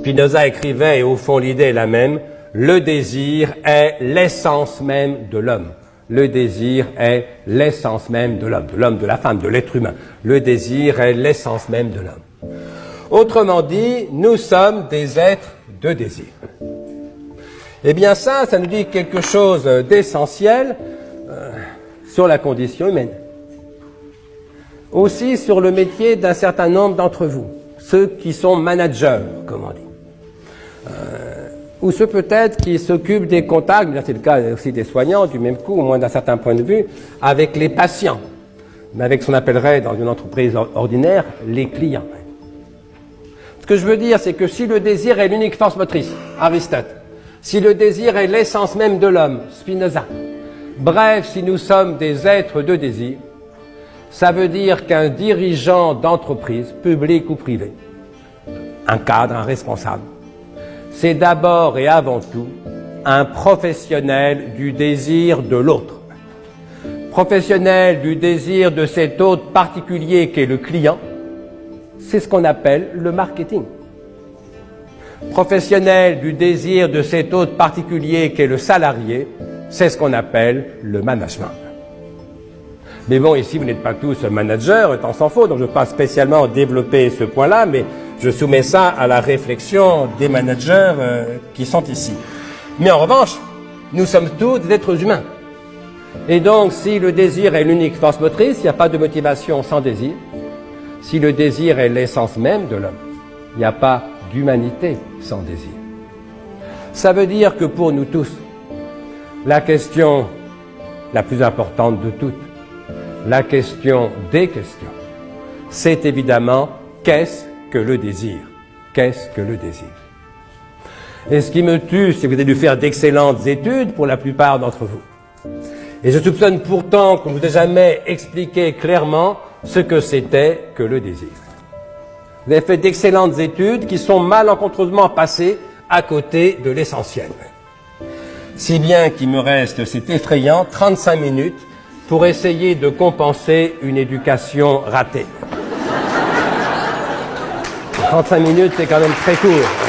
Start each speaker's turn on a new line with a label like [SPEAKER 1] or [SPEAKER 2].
[SPEAKER 1] Spinoza écrivait, et au fond l'idée est la même, le désir est l'essence même de l'homme. Le désir est l'essence même de l'homme, de la femme, de l'être humain. Le désir est l'essence même de l'homme. Autrement dit, nous sommes des êtres de désir. Eh bien ça nous dit quelque chose d'essentiel sur la condition humaine. Aussi sur le métier d'un certain nombre d'entre vous, ceux qui sont managers, comme on dit. Ou ceux peut-être qui s'occupent des contacts, c'est le cas aussi des soignants, du même coup, au moins d'un certain point de vue, avec les patients, mais avec ce qu'on appellerait dans une entreprise ordinaire, les clients. Ce que je veux dire, c'est que si le désir est l'unique force motrice, Aristote, si le désir est l'essence même de l'homme, Spinoza, bref, si nous sommes des êtres de désir, ça veut dire qu'un dirigeant d'entreprise, public ou privé, un cadre, un responsable, c'est d'abord et avant tout un professionnel du désir de l'autre. Professionnel du désir de cet autre particulier qu'est le client, c'est ce qu'on appelle le marketing. Professionnel du désir de cet autre particulier qu'est le salarié, c'est ce qu'on appelle le management. Mais bon, ici, vous n'êtes pas tous managers, tant s'en faut, donc je ne veux pas spécialement développer ce point-là, mais je soumets ça à la réflexion des managers qui sont ici. Mais en revanche, nous sommes tous des êtres humains. Et donc, si le désir est l'unique force motrice, il n'y a pas de motivation sans désir. Si le désir est l'essence même de l'homme, il n'y a pas d'humanité sans désir. Ça veut dire que pour nous tous, la question la plus importante de toutes, la question des questions, c'est évidemment qu'est-ce que le désir? Qu'est-ce que le désir? Et ce qui me tue, c'est que vous avez dû faire d'excellentes études pour la plupart d'entre vous. Et je soupçonne pourtant qu'on ne vous a jamais expliqué clairement ce que c'était que le désir. Vous avez fait d'excellentes études qui sont malencontreusement passées à côté de l'essentiel. Si bien qu'il me reste, c'est effrayant, 35 minutes pour essayer de compenser une éducation ratée. 35 minutes, c'est quand même très court.